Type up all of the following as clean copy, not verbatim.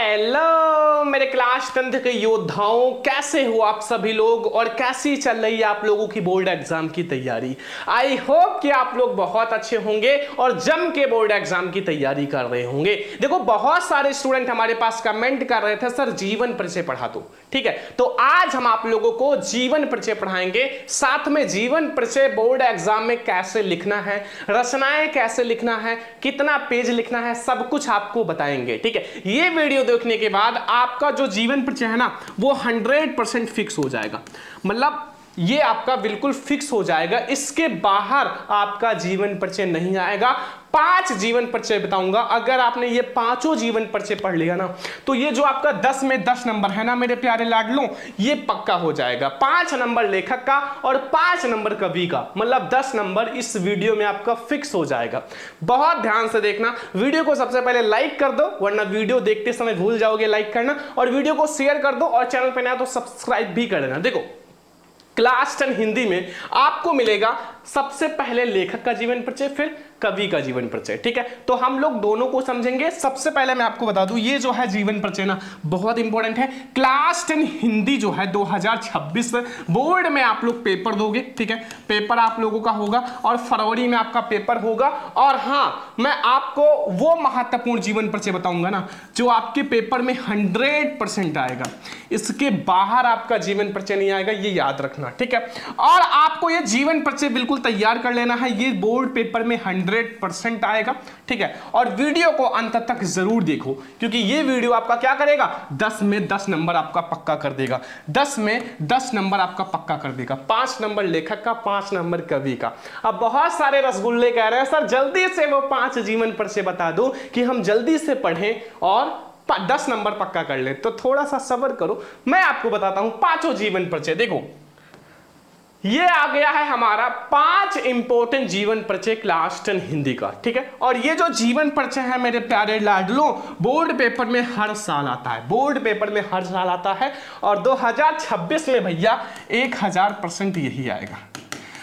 Hello मेरे class 10 के योद्धाओं, कैसे हो आप सभी लोग और कैसी चल रही है आप लोगों की बोर्ड एग्जाम की तैयारी। आई होप कि आप लोग बहुत अच्छे होंगे और जम के बोर्ड एग्जाम की तैयारी कर रहे होंगे। देखो बहुत सारे स्टूडेंट हमारे पास कमेंट कर रहे थे सर जीवन परिचय पढ़ा दो, ठीक है। तो आज हम आप लोगों को जीवन परिचय पढ़ाएंगे, साथ में जीवन परिचय बोर्ड एग्जाम में कैसे लिखना है, रचनाएं कैसे लिखना है, कितना पेज लिखना है, सब कुछ आपको बताएंगे, ठीक है। ये वीडियो देखने के बाद आपका जो जीवन परिचय है ना वो 100% फिक्स हो जाएगा, मतलब ये आपका बिल्कुल फिक्स हो जाएगा। इसके बाहर आपका जीवन परिचय नहीं आएगा। 5 जीवन परिचय बताऊंगा, अगर आपने ये पांचों जीवन परिचय पढ़ लिया ना तो ये जो आपका 10 में 10 नंबर है ना मेरे प्यारे लाडलों, ये पक्का हो जाएगा। 5 नंबर लेखक का और 5 नंबर कवि का, मतलब 10 नंबर इस वीडियो में आपका फिक्स हो जाएगा। बहुत ध्यान से देखना, वीडियो को सबसे पहले लाइक कर दो वरना वीडियो देखते समय भूल जाओगे लाइक करना, और वीडियो को शेयर कर दो और चैनल पर नया तो सब्सक्राइब भी कर देना। देखो क्लास 10 हिंदी में आपको मिलेगा सबसे पहले लेखक का जीवन परिचय, फिर कवि का जीवन परिचय, ठीक है। तो हम लोग दोनों को समझेंगे। सबसे पहले मैं आपको बता दूं, ये जो है जीवन परिचय ना बहुत इंपॉर्टेंट है। क्लास 10 हिंदी जो है 2026 बोर्ड में आप लोग पेपर दोगे, ठीक है। पेपर आप लोगों का होगा और फरवरी में आपका पेपर होगा। और हाँ, मैं आपको वो महत्वपूर्ण जीवन परिचय बताऊंगा ना जो आपके पेपर में 100% आएगा। इसके बाहर आपका जीवन परिचय नहीं आएगा, ये याद रखना, ठीक है। और आपको ये जीवन परिचय बिल्कुल तैयार कर लेना है, ये बोर्ड पेपर में 100% आएगा, ठीक है। और वीडियो को अंत तक जरूर देखो क्योंकि ये वीडियो आपका क्या करेगा, 10 में 10 नंबर आपका पक्का कर देगा। 10 में 10 नंबर आपका पक्का कर देगा। 5 नंबर लेखक का, 5 नंबर कवि का। अब बहुत सारे रसगुल्ले कह रहे हैं सर जल्दी से वो 5 जीवन परिचय बता दो कि हम जल्दी से पढ़ें और 10 नंबर पक्का कर ले। तो थोड़ा सा सब्र करो, मैं आपको बताता हूं पांचों जीवन परिचय। देखो ये आ गया है हमारा 5 इंपॉर्टेंट जीवन परिचय क्लास 10 हिंदी का, ठीक है। और ये जो जीवन परिचय है मेरे प्यारे लाडलों, बोर्ड पेपर में हर साल आता है, बोर्ड पेपर में हर साल आता है। और 2026 में भैया 1000% यही आएगा।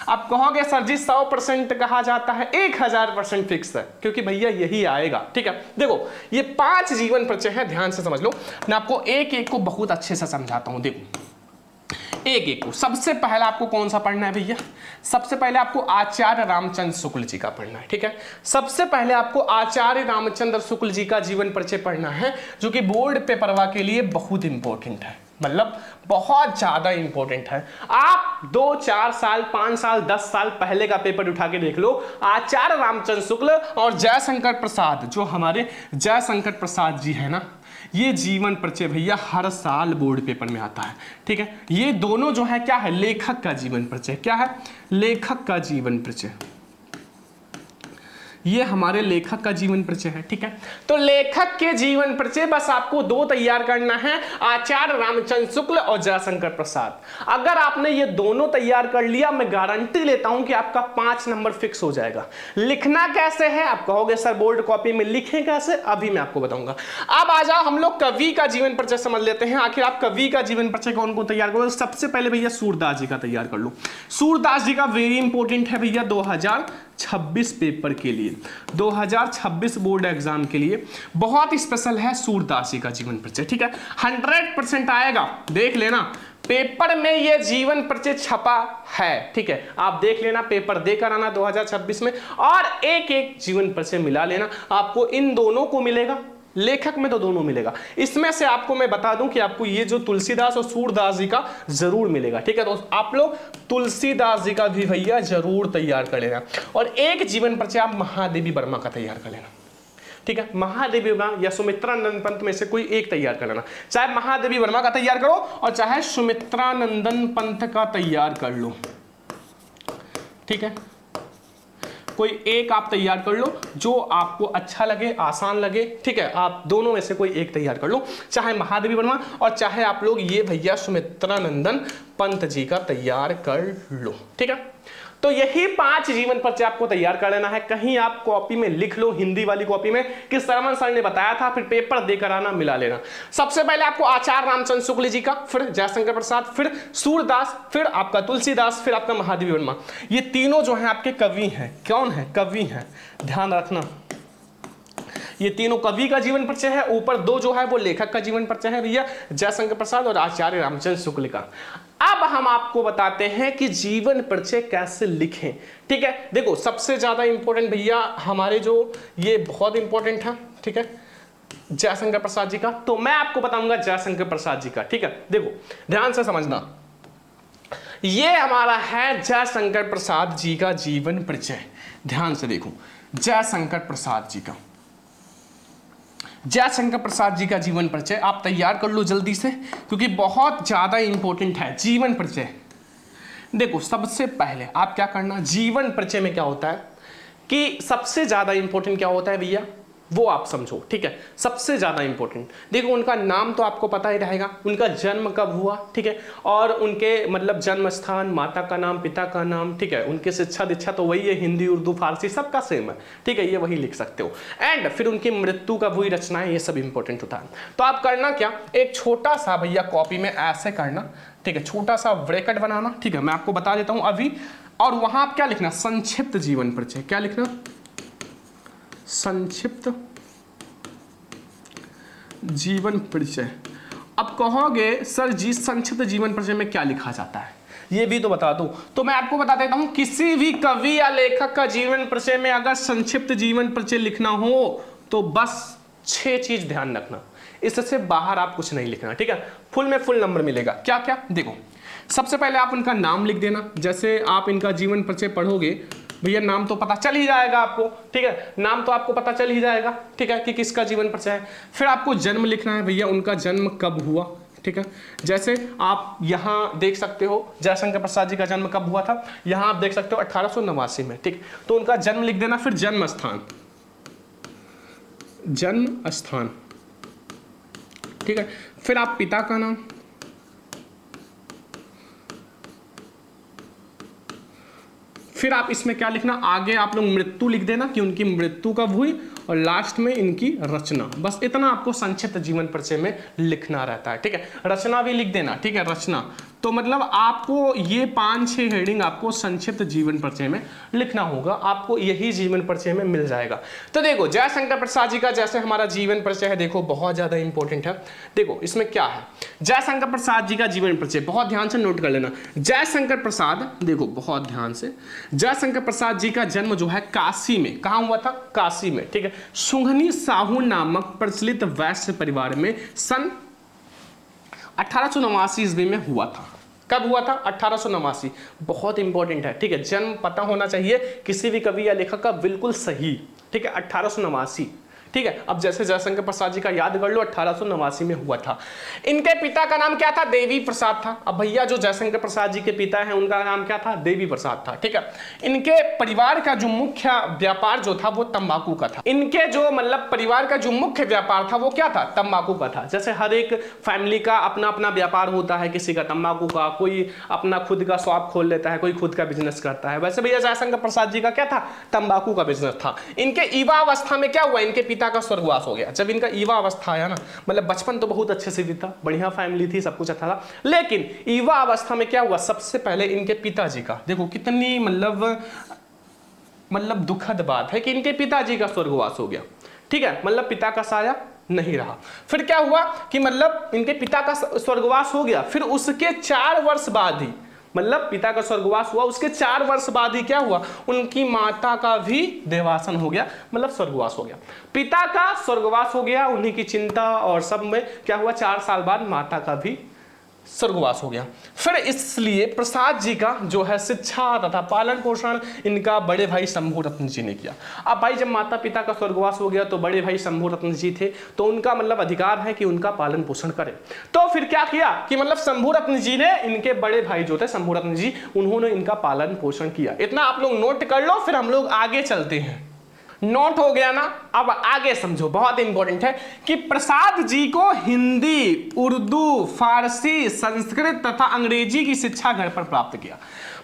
आप कहोगे सर जी 100% कहा जाता है, 1000% फिक्स है क्योंकि भैया यही आएगा, ठीक है। देखो ये 5 जीवन परिचय है, ध्यान से समझ लो। मैं आपको एक एक को बहुत अच्छे से समझाता हूं। देखो एक एक को, सबसे पहला आपको कौन सा पढ़ना है भैया, सबसे पहले आपको आचार्य रामचंद्र शुक्ल जी का पढ़ना है, ठीक है। सबसे पहले आपको आचार्य रामचंद्र शुक्ल जी का जीवन परिचय पढ़ना है जो कि बोर्ड पेपरवा के लिए बहुत इंपॉर्टेंट है, मतलब बहुत ज्यादा इंपॉर्टेंट है। आप 2, 4 साल, 5 साल, 10 साल पहले का पेपर उठा के देख लो, आचार्य रामचंद्र शुक्ल और जयशंकर प्रसाद, जो हमारे जयशंकर प्रसाद जी है ना, ये जीवन परिचय भैया हर साल बोर्ड पेपर में आता है, ठीक है। ये दोनों जो है क्या है, लेखक का जीवन परिचय। क्या है, लेखक का जीवन परिचय। ये हमारे लेखक का जीवन परिचय है, ठीक है। तो लेखक के जीवन परिचय बस आपको 2 तैयार करना है, आचार्य रामचंद्र शुक्ल और जयशंकर प्रसाद। अगर आपने ये दोनों तैयार कर लिया, मैं गारंटी लेता हूं कि आपका 5 नंबर फिक्स हो जाएगा। लिखना कैसे है, आप कहोगे सर बोर्ड कॉपी में लिखें कैसे, अभी मैं आपको बताऊंगा। अब आ जाओ हम लोग कवि का जीवन परिचय समझ लेते हैं। आखिर आप कवि का जीवन परिचय कौन को तैयार करोगे, सबसे पहले भैया सूरदास जी का तैयार कर लो। सूरदास जी का वेरी इंपॉर्टेंट है भैया 2026 पेपर के लिए, 2026 बोर्ड एग्जाम के लिए बहुत स्पेशल है सूरदास जी का जीवन परिचय, ठीक है। 100% आएगा, देख लेना पेपर में ये जीवन परिचय छपा है, ठीक है। आप देख लेना, पेपर देकर आना 2026 में और एक एक जीवन परिचय मिला लेना। आपको इन दोनों को मिलेगा, लेखक में तो दोनों मिलेगा। इसमें से आपको मैं बता दूं कि आपको ये जो तुलसीदास और सूरदास जी का जरूर मिलेगा, ठीक है। तो आप लोग तुलसीदास जी का भी भैया जरूर तैयार कर लेना। और एक जीवन परिचय आप महादेवी वर्मा का तैयार कर लेना, ठीक है। महादेवी वर्मा या सुमित्रानंदन पंत में से कोई एक तैयार कर लेना। चाहे महादेवी वर्मा का तैयार करो और चाहे सुमित्रानंदन पंत का तैयार कर लो, ठीक है। कोई एक आप तैयार कर लो जो आपको अच्छा लगे, आसान लगे, ठीक है। आप दोनों में से कोई एक तैयार कर लो, चाहे महादेवी वर्मा और चाहे आप लोग ये भैया सुमित्रानंदन पंत जी का तैयार कर लो, ठीक है। तो यही 5 जीवन परिचय आपको तैयार कर लेना है। कहीं आप कॉपी में लिख लो, हिंदी वाली कॉपी में, कि सरमन सर ने बताया था, फिर पेपर देकर आना, मिला लेना। सबसे पहले आपको आचार्य रामचंद्र शुक्ल जी का, फिर जयशंकर प्रसाद, फिर सूरदास, फिर आपका तुलसीदास, फिर आपका महादेवी वर्मा। ये तीनों जो है आपके कवि हैं। कौन है, कवि हैं, ध्यान रखना। ये तीनों कवि का जीवन परिचय है, ऊपर दो जो है वो लेखक का जीवन परिचय है भैया, जयशंकर प्रसाद और आचार्य रामचंद्र शुक्ल का। अब हम आपको बताते हैं कि जीवन परिचय कैसे लिखें। ठीक है, देखो सबसे ज्यादा इंपॉर्टेंट भैया हमारे जो ये बहुत इंपॉर्टेंट है, ठीक है, जयशंकर प्रसाद जी का, तो मैं आपको बताऊंगा जयशंकर प्रसाद जी का। ठीक है, देखो ध्यान से समझना, ये हमारा है जयशंकर प्रसाद जी का जीवन परिचय। ध्यान से देखो, जयशंकर प्रसाद जी का, जयशंकर प्रसाद जी का जीवन परिचय आप तैयार कर लो जल्दी से, क्योंकि बहुत ज्यादा इंपॉर्टेंट है जीवन परिचय। देखो सबसे पहले आप क्या करना, जीवन परिचय में क्या होता है कि सबसे ज्यादा इंपॉर्टेंट क्या होता है भैया, वो आप समझो। ठीक है, सबसे ज्यादा इंपॉर्टेंट देखो, उनका नाम तो आपको पता ही रहेगा, उनका जन्म कब हुआ, ठीक है, और उनके मतलब जन्म स्थान, माता का नाम, पिता का नाम, ठीक है, उनके शिक्षा दीक्षा तो वही है, हिंदी उर्दू फारसी सबका सेम है। ठीक है, ये वही लिख सकते हो। एंड फिर उनकी मृत्यु का वही रचनाएं, ये सब इंपॉर्टेंट होता है। तो आप करना क्या, एक छोटा सा भैया कॉपी में ऐसे करना, ठीक है, छोटा सा ब्रैकेट बनाना। ठीक है, मैं आपको बता देता हूं अभी, और वहां आप क्या लिखना, संक्षिप्त जीवन परिचय। क्या लिखना, संक्षिप्त जीवन परिचय। अब कहोगे सर जी संक्षिप्त जीवन परिचय में क्या लिखा जाता है, ये भी तो बता दूं। तो मैं आपको बता देता हूं, किसी भी कवि या लेखक का जीवन परिचय में अगर संक्षिप्त जीवन परिचय लिखना हो तो बस 6 चीज ध्यान रखना, इससे बाहर आप कुछ नहीं लिखना। ठीक है, फुल में फुल नंबर मिलेगा। क्या क्या, देखो सबसे पहले आप उनका नाम लिख देना। जैसे आप इनका जीवन परिचय पढ़ोगे भैया, नाम तो पता चल ही जाएगा आपको। ठीक है, नाम तो आपको पता चल ही जाएगा, ठीक है, कि किसका जीवन परिचय है। फिर आपको जन्म लिखना है भैया, उनका जन्म कब हुआ। ठीक है, जैसे आप यहां देख सकते हो जयशंकर प्रसाद जी का जन्म कब हुआ था, यहां आप देख सकते हो 1889 में। ठीक, तो उनका जन्म लिख देना। फिर जन्म स्थान, जन्म स्थान, ठीक है। फिर आप पिता का नाम, फिर आप इसमें क्या लिखना, आगे आप लोग मृत्यु लिख देना कि उनकी मृत्यु कब हुई, और लास्ट में इनकी रचना। बस इतना आपको संक्षिप्त जीवन परिचय में लिखना रहता है। ठीक है, रचना भी लिख देना। ठीक है, रचना तो मतलब आपको ये 5-6 हेडिंग आपको संक्षिप्त जीवन परिचय में लिखना होगा, आपको यही जीवन परिचय में मिल जाएगा। तो देखो जयशंकर प्रसाद जी का जैसे हमारा जीवन परिचय है, देखो बहुत ज्यादा इंपॉर्टेंट है। देखो इसमें क्या है, जयशंकर प्रसाद जी का जीवन परिचय बहुत ध्यान से नोट कर लेना। जयशंकर प्रसाद, देखो बहुत ध्यान से, जयशंकर प्रसाद जी का जन्म जो है काशी में, कहां हुआ था, काशी में। ठीक है, सुंघनी साहू नामक प्रचलित वैश्य परिवार में सन 1889 ईस्वी में हुआ था। कब हुआ था, 1889। बहुत इंपॉर्टेंट है। ठीक है, जन्म पता होना चाहिए किसी भी कवि या लेखक का बिल्कुल सही। ठीक है, 1889। ठीक है, अब जैसे जयशंकर प्रसाद जी का याद कर लो, 1889 में हुआ था। इनके पिता का नाम क्या था, देवी प्रसाद था। अब भैया जो जयशंकर प्रसाद जी के पिता हैं उनका नाम क्या था, देवी प्रसाद था। ठीक है, इनके परिवार का जो मुख्य व्यापार जो था वो तंबाकू का था। इनके जो मतलब परिवार का जो मुख्य व्यापार था वो क्या था, तंबाकू का था। जैसे हर एक फैमिली का अपना अपना व्यापार होता है, किसी का तंबाकू का, कोई अपना खुद का शॉप खोल लेता है, कोई खुद का बिजनेस करता है। वैसे भैया जयशंकर प्रसाद जी का क्या था, तंबाकू का बिजनेस था। इनके युवा अवस्था में क्या हुआ, इनके पिता का स्वर्गवास हो गया। जब इनका युवा अवस्था आया ना, मतलब बचपन तो बहुत अच्छे से बीता, बढ़िया फैमिली थी, सब कुछ अच्छा था, लेकिन युवा अवस्था में क्या हुआ, सबसे पहले इनके पिताजी का, देखो कितनी मतलब दुखद बात है कि इनके पिताजी का स्वर्गवास हो गया। ठीक है, मतलब पिता का साया नहीं रहा। फिर क्या हुआ कि मतलब इनके पिता का स्वर्गवास हो गया, फिर उसके 4 वर्ष बाद ही, मतलब पिता का स्वर्गवास हुआ, उसके 4 वर्ष बाद ही क्या हुआ, उनकी माता का भी देवासन हो गया, मतलब स्वर्गवास हो गया। पिता का स्वर्गवास हो गया, उन्हीं की चिंता और सब में क्या हुआ, 4 साल बाद माता का भी स्वर्गवास हो गया। फिर इसलिए प्रसाद जी का जो है शिक्षा तथा पालन पोषण इनका बड़े भाई शंभू रत्न जी ने किया। अब भाई जब माता पिता का स्वर्गवास हो गया तो बड़े भाई शंभू रत्न जी थे, तो उनका मतलब अधिकार है कि उनका पालन पोषण करें। तो फिर क्या किया कि मतलब शंभू रत्न जी ने, इनके बड़े भाई जो थे शंभू रत्न जी, उन्होंने इनका पालन पोषण किया। इतना आप लोग नोट कर लो, फिर हम लोग आगे चलते हैं। नोट हो गया ना, अब आगे समझो, बहुत इंपॉर्टेंट है कि प्रसाद जी को हिंदी, उर्दू, फारसी, संस्कृत तथा अंग्रेजी की शिक्षा घर पर प्राप्त किया।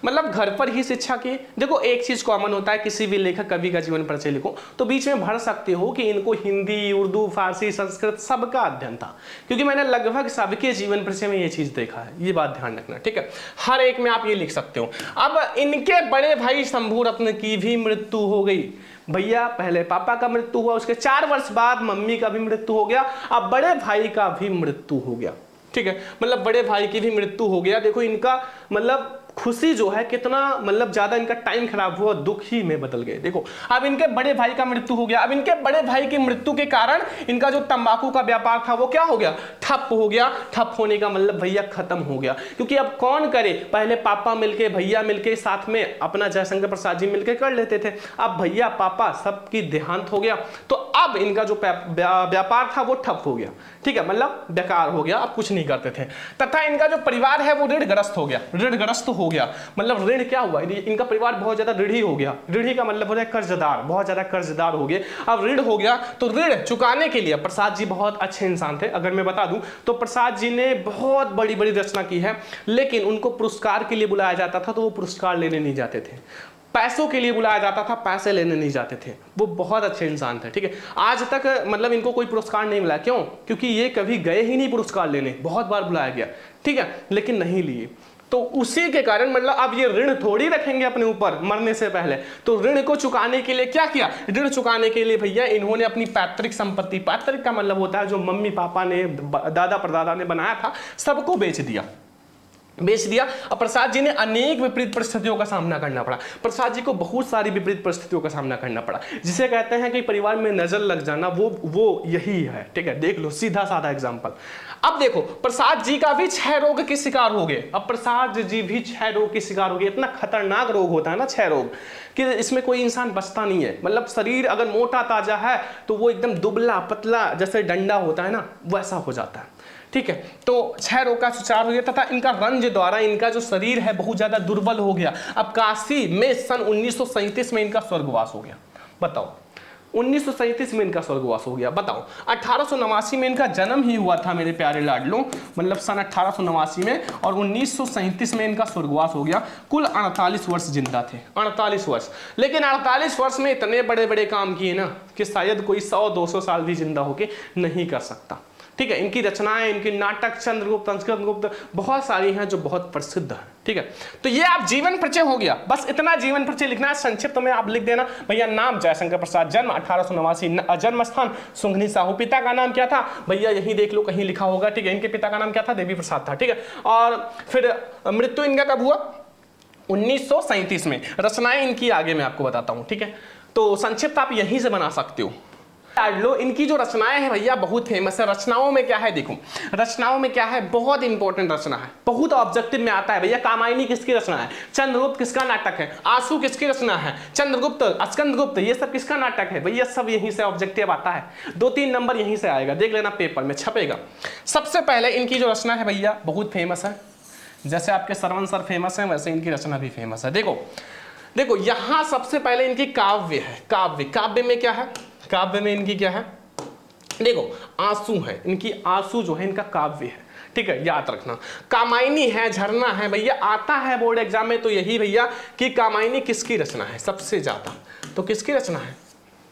मतलब घर पर ही शिक्षा की। देखो एक चीज कॉमन होता है, किसी भी लेखक कवि का जीवन परिचय लिखो तो बीच में भर सकते हो कि इनको हिंदी, उर्दू, फारसी, संस्कृत सबका अध्ययन था, क्योंकि मैंने लगभग सबके जीवन परिचय में ये चीज देखा है, ये बात ध्यान रखना, ठीक है। हर एक में आप ये लिख सकते हो। अब इनके बड़े भाई शंभू रत्न की भी मृत्यु हो गई। भैया पहले पापा का मृत्यु हुआ, उसके 4 वर्ष बाद मम्मी का भी मृत्यु हो गया, अब बड़े भाई का भी मृत्यु हो गया, ठीक है। मतलब बड़े भाई की भी मृत्यु हो गया। देखो इनका मतलब खुशी जो है कितना मतलब ज्यादा इनका टाइम खराब हुआ, दुखी में बदल गए। देखो अब इनके बड़े भाई का मृत्यु हो गया। अब इनके बड़े भाई की मृत्यु के कारण इनका जो तंबाकू का व्यापार था वो क्या हो गया, ठप हो गया। ठप होने का मतलब भैया खत्म हो गया, क्योंकि अब कौन करे, पहले पापा मिलके, भैया मिलके साथ में अपना जयशंकर प्रसाद जी मिलके कर लेते थे। अब भैया पापा सबकी देहांत हो गया, तो अब इनका जो व्यापार था वो ठप हो गया, ठीक है, मतलब बेकार हो गया, अब कुछ नहीं करते थे। तथा इनका जो परिवार है वो ऋणग्रस्त हो गया। ऋणग्रस्त हो गया मतलब ऋण क्या हुआ, इनका परिवार बहुत ज्यादा ऋणी हो गया। ऋणी का मतलब हो रहा है कर्जदार, बहुत ज्यादा कर्जदार हो गए। अब ऋण हो गया तो ऋण चुकाने के लिए प्रसाद जी बहुत अच्छे इंसान थे। अगर मैं बता दूं तो प्रसाद जी ने बहुत बड़ी बड़ी रचना की है, लेकिन उनको पुरस्कार के लिए बुलाया जाता था तो वो पुरस्कार लेने नहीं जाते थे। पैसों के लिए बुलाया जाता था, पैसे लेने नहीं जाते थे। वो बहुत अच्छे इंसान थे, ठीक है। आज तक मतलब इनको कोई पुरस्कार नहीं मिला। क्यों? क्योंकि ये कभी गए ही नहीं पुरस्कार लेने, बहुत बार बुलाया गया, ठीक है, लेकिन नहीं लिए। तो उसी के कारण मतलब अब ये ऋण थोड़ी रखेंगे अपने ऊपर मरने से पहले, तो ऋण को चुकाने के लिए क्या किया, ऋण चुकाने के लिए भैया इन्होंने अपनी पैतृक संपत्ति, पैतृक का मतलब होता है जो मम्मी पापा ने, दादा परदादा ने बनाया था, सबको बेच दिया। और प्रसाद जी ने अनेक विपरीत परिस्थितियों का सामना करना पड़ा। प्रसाद जी को बहुत सारी विपरीत परिस्थितियों का सामना करना पड़ा, जिसे कहते हैं कि परिवार में नजर लग जाना, वो यही है, ठीक है। देख लो सीधा साधा एग्जांपल। अब देखो प्रसाद जी का भी 6 रोग के शिकार हो गए। अब प्रसाद जी भी 6 रोग के शिकार हो गए। इतना खतरनाक रोग होता है ना 6 रोग, कि इसमें कोई इंसान बचता नहीं है। मतलब शरीर अगर मोटा ताजा है तो वो एकदम दुबला पतला जैसे डंडा होता है ना, वैसा हो जाता है, ठीक है। तो 6 रोग का शिकार हो गया तथा इनका रंज द्वारा इनका जो शरीर है बहुत ज्यादा दुर्बल हो गया। अब काशी में सन 1937 में इनका स्वर्गवास हो गया। बताओ 1937 में इनका स्वर्गवास हो गया। बताओ 1889 में इनका जन्म ही हुआ था मेरे प्यारे लाडलों, मतलब सन 1889 में, और 1937 में इनका स्वर्गवास हो गया। कुल 48 वर्ष जिंदा थे, 48 वर्ष। लेकिन 48 वर्ष में इतने बड़े बड़े काम किए ना कि शायद कोई 100-200 साल भी जिंदा होके नहीं कर सकता, ठीक है। इनकी रचनाएं, इनके नाटक, चंद्रगुप्त, संस्कृतगुप्त, बहुत सारी हैं जो बहुत प्रसिद्ध हैं, ठीक है। तो ये आप जीवन परिचय हो गया, बस इतना जीवन परिचय लिखना है। संक्षिप्त में आप लिख देना भैया, नाम जयशंकर प्रसाद, जन्म 1889, जन्म स्थान सुंघनी साहू, पिता का नाम क्या था भैया यही देख लो कहीं लिखा होगा, ठीक है। इनके पिता का नाम क्या था, देवी प्रसाद था, ठीक है। और फिर मृत्यु इनका कब हुआ, 1937 में। रचनाएं इनकी आगे मैं आपको बताता हूं, ठीक है। तो संक्षिप्त आप यहीं से बना सकते हो। लो इनकी जो रचनाएं हैं भैया बहुत फेमस है। रचनाओं में क्या है, देखो रचनाओं में क्या है, बहुत इंपॉर्टेंट रचना है, बहुत ऑब्जेक्टिव में आता है भैया। कामायनी किसकी रचना है, चंद्रगुप्त किसका नाटक है, आंसू किसकी रचना है, चंद्रगुप्त, स्कंदगुप्त, ये सब किसका नाटक है भैया, सब यहीं से ऑब्जेक्टिव आता है। 2-3 नंबर यहीं से आएगा, देख लेना पेपर में छपेगा। सबसे पहले इनकी जो रचना है भैया बहुत फेमस है, जैसे आपके सरवन सर फेमस है वैसे इनकी रचना भी फेमस है। देखो यहां सबसे पहले इनकी काव्य है। काव्य में क्या है, काव्य में इनकी क्या है, देखो आंसू है, इनकी आंसू जो है इनका काव्य है, ठीक है, याद रखना। कामायनी है, झरना है भैया, आता है बोर्ड एग्जाम में तो यही भैया कि कामायनी किसकी रचना है सबसे ज्यादा, तो किसकी रचना है,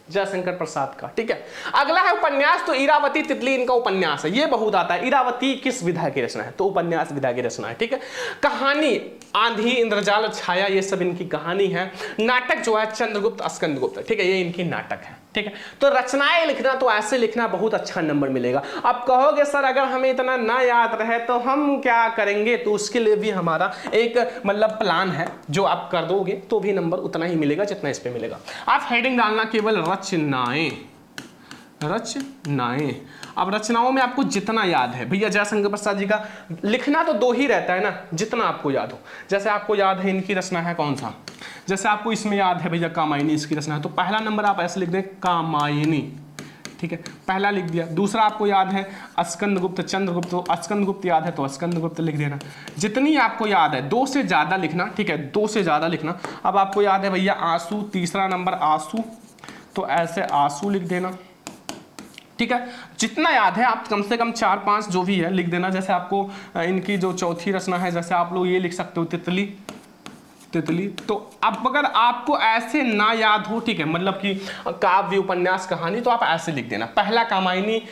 जयशंकर प्रसाद का, ठीक है। अगला है उपन्यास, तो इरावती तितली इनका उपन्यास है, ये बहुत आता है। इरावती किस विधा की रचना है, तो उपन्यास विधा की रचना है, ठीक है। कहानी आंधी, इंद्रजाल, छाया, ये सब इनकी कहानी है। नाटक जो है चंद्रगुप्त, स्कंदगुप्त, ठीक है, ये इनकी नाटक है, ठीक है। तो रचनाएं लिखना तो ऐसे लिखना बहुत अच्छा नंबर मिलेगा। अब कहोगे सर अगर हमें इतना ना याद रहे तो हम क्या करेंगे, तो उसके लिए भी हमारा एक मतलब प्लान है, जो आप कर दोगे तो भी नंबर उतना ही मिलेगा जितना इस पे मिलेगा। आप हेडिंग डालना केवल रचनाएं। अब रचनाओं में आपको जितना याद है भैया, जयशंकर प्रसाद जी का लिखना तो 2 ही रहता है ना, जितना आपको याद हो। जैसे आपको याद है इनकी रचना है कौन सा, जैसे आपको इसमें याद है भैया कामायनी इसकी रचना है, तो पहला नंबर आप ऐसे लिख दें कामायनी, ठीक है, पहला लिख दिया। दूसरा आपको याद है स्कंदगुप्त, चंद्रगुप्त, तो स्कंदगुप्त याद है तो स्कंदगुप्त लिख देना। जितनी आपको याद है 2 से ज्यादा लिखना, ठीक है, 2 से ज्यादा लिखना। अब आपको याद है भैया आंसू, तीसरा नंबर आंसू, तो ऐसे आंसू लिख देना, ठीक है। जितना याद है आप कम से कम 4-5 जो भी है लिख देना। जैसे आपको इनकी जो चौथी रचना है, जैसे आप लोग ये लिख सकते हो तितली, तितली। तो अब अगर आपको ऐसे ना याद हो, ठीक है, मतलब कि काव्य, उपन्यास, कहानी, तो आप ऐसे लिख देना, पहला कामायनी,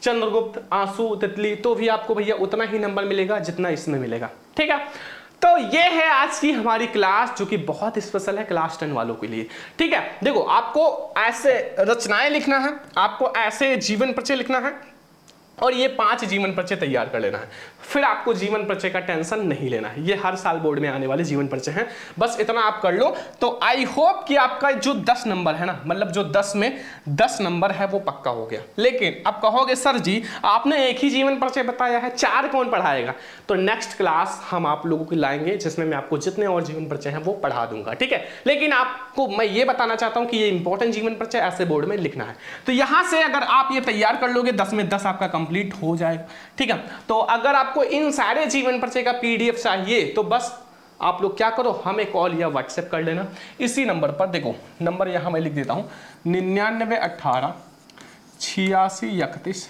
चंद्रगुप्त, आंसू, तितली, तो भी आपको भैया उतना ही नंबर मिलेगा जितना इसमें मिलेगा, ठीक है। तो ये है आज की हमारी क्लास, जो कि बहुत स्पेशल है क्लास 10 वालों के लिए, ठीक है। देखो, आपको ऐसे रचनाएं लिखना है, आपको ऐसे जीवन परिचय लिखना है, और ये 5 जीवन परिचय तैयार कर लेना है। फिर आपको जीवन परिचय का टेंशन नहीं लेना है, ये हर साल बोर्ड में आने वाले जीवन परिचय हैं, बस इतना आप कर लो। तो आई होप कि आपका जो 10 नंबर है ना, मतलब जो 10 में 10 नंबर है वो पक्का हो गया। लेकिन अब कहोगे सर जी आपने एक ही जीवन परिचय बताया है, 4 कौन पढ़ाएगा? तो नेक्स्ट क्लास हम आप लोगों की लाएंगे जिसमें मैं आपको जितने और जीवन परिचय हैं वो पढ़ा दूंगा, ठीक है। लेकिन आपको मैं ये बताना चाहता हूं कि ये इंपॉर्टेंट जीवन परिचय ऐसे बोर्ड में लिखना है। तो यहां से अगर आप ये तैयार कर लोगे, 10 में 10 आपका कंप्लीट हो जाएगा, ठीक है। तो अगर आपको इन सारे जीवन परिचय का PDF चाहिए तो बस आप लोग क्या करो, हमें कॉल या व्हाट्सएप कर लेना इसी नंबर पर। देखो नंबर यहां मैं लिख देता हूं, 9918 86 31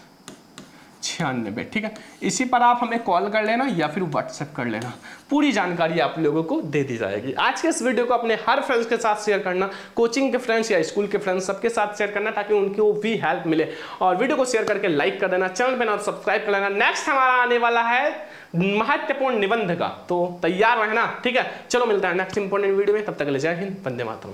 96, ठीक है। इसी पर आप हमें कॉल कर लेना या फिर व्हाट्सएप कर लेना, पूरी जानकारी आप लोगों को दे दी जाएगी। आज के इस वीडियो को अपने हर फ्रेंड्स के साथ शेयर करना, कोचिंग के फ्रेंड्स या स्कूल के फ्रेंड्स सबके साथ शेयर करना, ताकि उनको भी हेल्प मिले। और वीडियो को शेयर करके लाइक कर देना, चैनल पे ना सब्सक्राइब कर लेना। नेक्स्ट हमारा आने वाला है महत्वपूर्ण निबंध का, तो तैयार रहना, ठीक है। चलो मिलता है नेक्स्ट इंपॉर्टेंट वीडियो में, तब तक के लिए जय हिंद, वंदे मातरम।